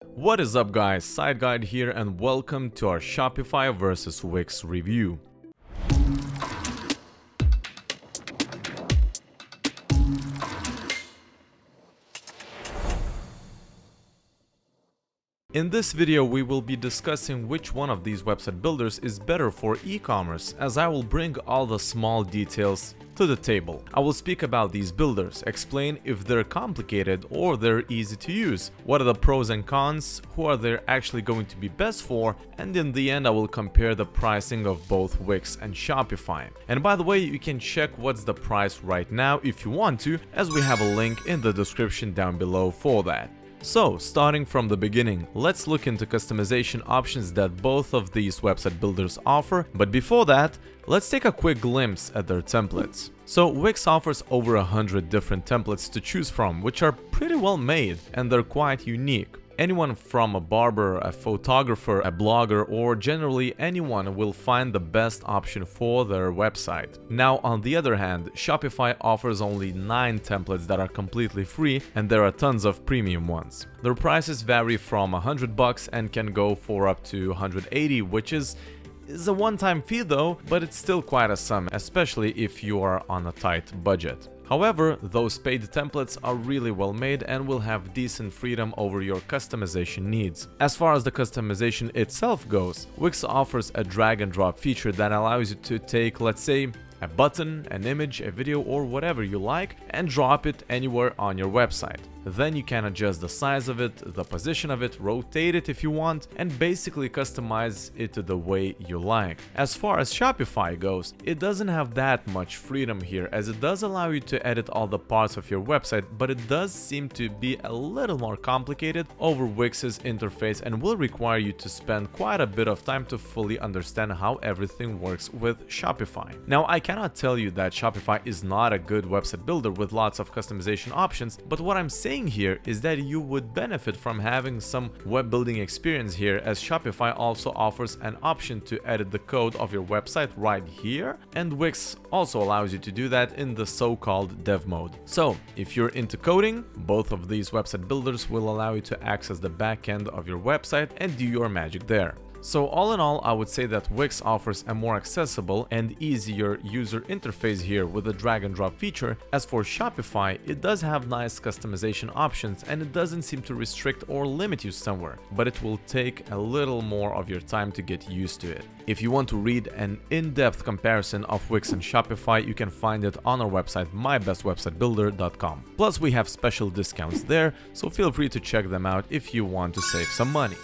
What is up guys, Side Guide here and welcome to our Shopify vs Wix review. In this video, we will be discussing which one of these website builders is better for e-commerce, as I will bring all the small details to the table. I will speak about these builders, explain if they're complicated or they're easy to use, what are the pros and cons, who are they actually going to be best for, and in the end I will compare the pricing of both Wix and Shopify. And by the way, you can check what's the price right now if you want to, as we have a link in the description down below for that. So, starting from the beginning, let's look into customization options that both of these website builders offer, but before that, let's take a quick glimpse at their templates. So, Wix offers over 100 different templates to choose from, which are pretty well made and they're quite unique. Anyone from a barber, a photographer, a blogger, or generally anyone will find the best option for their website. Now, on the other hand, Shopify offers only 9 templates that are completely free, and there are tons of premium ones. Their prices vary from $100 and can go for up to $180, which is a one-time fee though, but it's still quite a sum, especially if you are on a tight budget. However, those paid templates are really well made and will have decent freedom over your customization needs. As far as the customization itself goes, Wix offers a drag and drop feature that allows you to take, let's say, a button, an image, a video, or whatever you like and drop it anywhere on your website. Then you can adjust the size of it, the position of it, rotate it if you want, and basically customize it the way you like. As far as Shopify goes, it doesn't have that much freedom here, as it does allow you to edit all the parts of your website, but it does seem to be a little more complicated over Wix's interface and will require you to spend quite a bit of time to fully understand how everything works with Shopify. Now, I cannot tell you that Shopify is not a good website builder with lots of customization options, but what I'm saying here is that you would benefit from having some web building experience here, as Shopify also offers an option to edit the code of your website right here, and Wix also allows you to do that in the so-called dev mode. So, if you're into coding, both of these website builders will allow you to access the back end of your website and do your magic there. So all in all, I would say that Wix offers a more accessible and easier user interface here with the drag and drop feature. As for Shopify, it does have nice customization options and it doesn't seem to restrict or limit you somewhere, but it will take a little more of your time to get used to it. If you want to read an in-depth comparison of Wix and Shopify, you can find it on our website mybestwebsitebuilder.com. Plus we have special discounts there, so feel free to check them out if you want to save some money.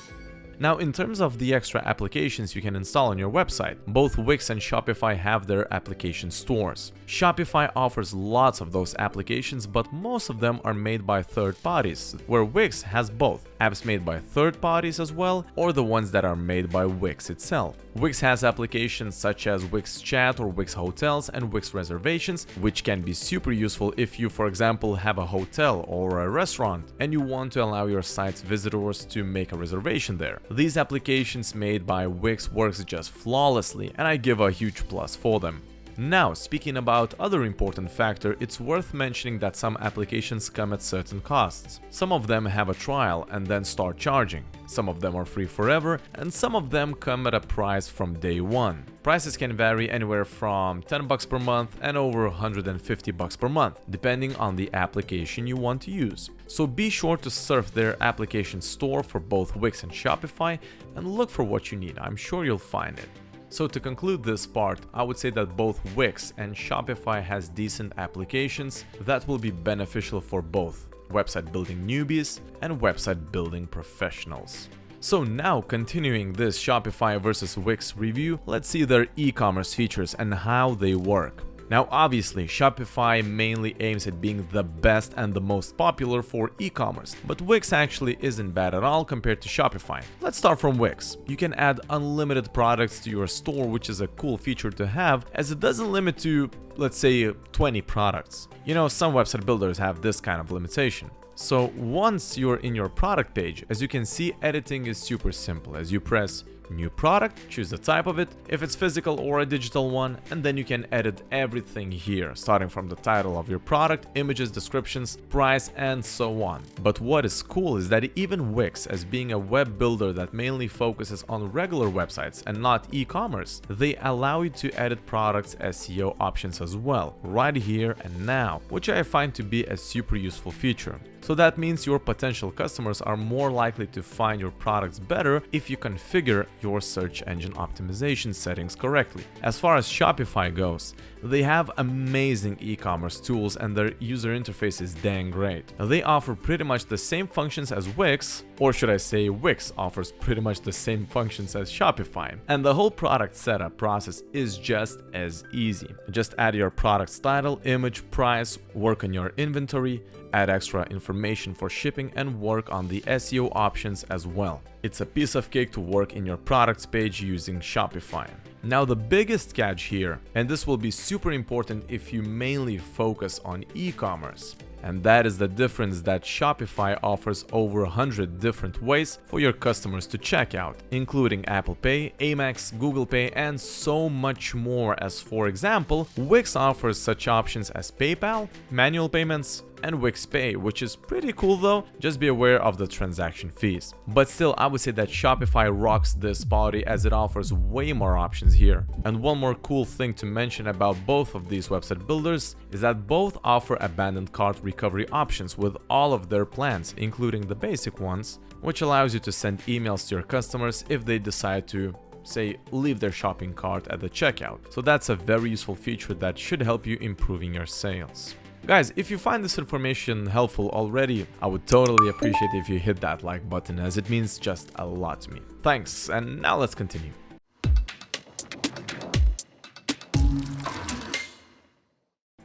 Now, in terms of the extra applications you can install on your website, both Wix and Shopify have their application stores. Shopify offers lots of those applications, but most of them are made by third parties, where Wix has both apps made by third parties as well, or the ones that are made by Wix itself. Wix has applications such as Wix Chat or Wix Hotels and Wix Reservations, which can be super useful if you, for example, have a hotel or a restaurant and you want to allow your site's visitors to make a reservation there. These applications made by Wix works just flawlessly, and I give a huge plus for them. Now, speaking about other important factor, it's worth mentioning that some applications come at certain costs. Some of them have a trial and then start charging. Some of them are free forever, and some of them come at a price from day one. Prices can vary anywhere from $10 per month and over $150 per month, depending on the application you want to use. So be sure to surf their application store for both Wix and Shopify and look for what you need. I'm sure you'll find it. So to conclude this part, I would say that both Wix and Shopify has decent applications that will be beneficial for both website building newbies and website building professionals. So now, continuing this Shopify versus Wix review, let's see their e-commerce features and how they work. Now obviously, Shopify mainly aims at being the best and the most popular for e-commerce, but Wix actually isn't bad at all compared to Shopify. Let's start from Wix. You can add unlimited products to your store, which is a cool feature to have, as it doesn't limit to, let's say, 20 products. You know, some website builders have this kind of limitation. So once you're in your product page, as you can see, editing is super simple. As you press new product, choose the type of it, if it's physical or a digital one, and then you can edit everything here, starting from the title of your product, images, descriptions, price, and so on. But what is cool is that even Wix, as being a web builder that mainly focuses on regular websites and not e-commerce, they allow you to edit products SEO options as well, right here and now, which I find to be a super useful feature. So that means your potential customers are more likely to find your products better if you configure your search engine optimization settings correctly. As far as Shopify goes, they have amazing e-commerce tools and their user interface is dang great. They offer pretty much the same functions as Wix, or should I say Wix offers pretty much the same functions as Shopify. And the whole product setup process is just as easy. Just add your product's title, image, price, work on your inventory, add extra information for shipping, and work on the SEO options as well. It's a piece of cake to work in your products page using Shopify. Now the biggest catch here, and this will be super important if you mainly focus on e-commerce, and that is the difference that Shopify offers over 100 different ways for your customers to check out, including Apple Pay, Amex, Google Pay, and so much more. As for example, Wix offers such options as PayPal, manual payments, and Wix Pay, which is pretty cool though, just be aware of the transaction fees. But still, I would say that Shopify rocks this party as it offers way more options here. And one more cool thing to mention about both of these website builders is that both offer abandoned cart recovery options with all of their plans, including the basic ones, which allows you to send emails to your customers if they decide to, say, leave their shopping cart at the checkout. So that's a very useful feature that should help you improving your sales. Guys, if you find this information helpful already, I would totally appreciate if you hit that like button, as it means just a lot to me. Thanks, and now let's continue.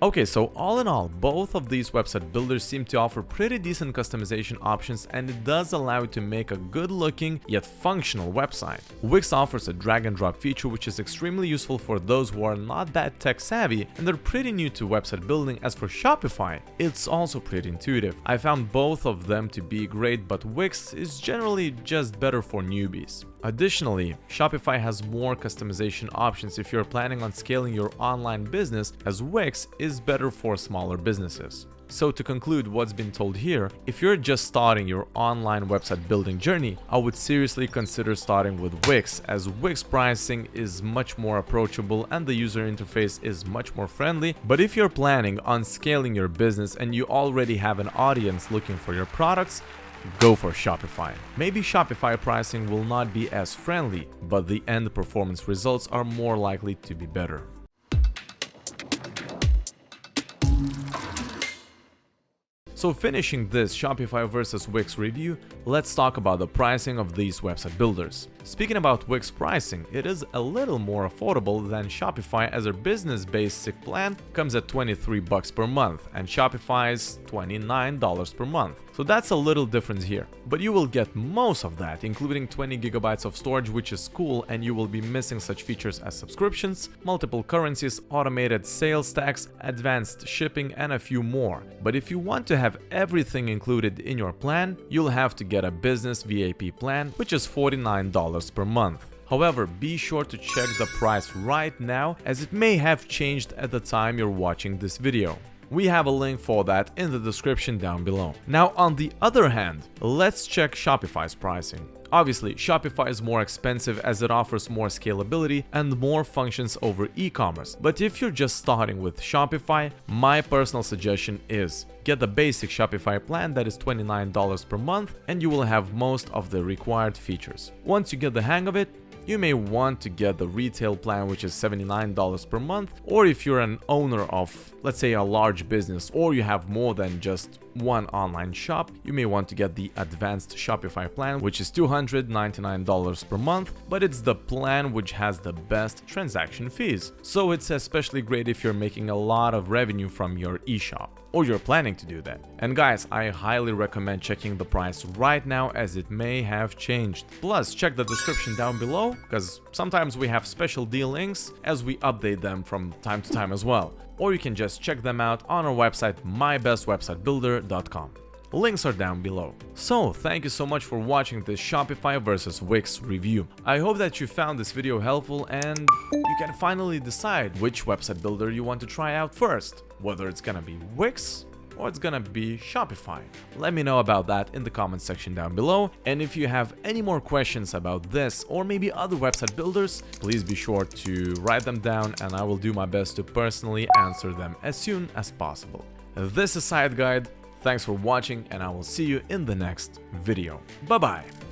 Okay, so all in all, both of these website builders seem to offer pretty decent customization options, and it does allow you to make a good looking yet functional website. Wix offers a drag and drop feature which is extremely useful for those who are not that tech savvy and they're pretty new to website building. As for Shopify, it's also pretty intuitive. I found both of them to be great, but Wix is generally just better for newbies. Additionally, Shopify has more customization options if you're planning on scaling your online business, as Wix is better for smaller businesses. So to conclude what's been told here, if you're just starting your online website building journey, I would seriously consider starting with Wix, as Wix pricing is much more approachable and the user interface is much more friendly. But if you're planning on scaling your business and you already have an audience looking for your products, go for Shopify. Maybe Shopify pricing will not be as friendly, but the end performance results are more likely to be better. So finishing this Shopify versus Wix review, let's talk about the pricing of these website builders. Speaking about Wix pricing, it is a little more affordable than Shopify, as their business basic plan comes at $23 per month and Shopify's $29 per month. So that's a little difference here, but you will get most of that, including 20 gigabytes of storage, which is cool, and you will be missing such features as subscriptions, multiple currencies, automated sales tax, advanced shipping, and a few more. But if you want to have everything included in your plan, you'll have to get a business VIP plan, which is $49 per month. However, be sure to check the price right now, as it may have changed at the time you're watching this video. We have a link for that in the description down below. Now, on the other hand, let's check Shopify's pricing. Obviously, Shopify is more expensive as it offers more scalability and more functions over e-commerce. But if you're just starting with Shopify, my personal suggestion is get the basic Shopify plan that is $29 per month, and you will have most of the required features. Once you get the hang of it, you may want to get the retail plan, which is $79 per month, or if you're an owner of, let's say, a large business, or you have more than just one online shop, you may want to get the advanced Shopify plan, which is $299 per month, but it's the plan which has the best transaction fees. So it's especially great if you're making a lot of revenue from your eShop, or you're planning to do that. And guys, I highly recommend checking the price right now, as it may have changed. Plus, check the description down below, because sometimes we have special deal links as we update them from time to time as well. Or you can just check them out on our website, mybestwebsitebuilder.com. Links are down below. So, thank you so much for watching this Shopify versus Wix review. I hope that you found this video helpful and you can finally decide which website builder you want to try out first, whether it's gonna be Wix or it's gonna be Shopify. Let me know about that in the comment section down below, and if you have any more questions about this or maybe other website builders, please be sure to write them down and I will do my best to personally answer them as soon as possible. This is Site Guide, thanks for watching and I will see you in the next video. Bye bye!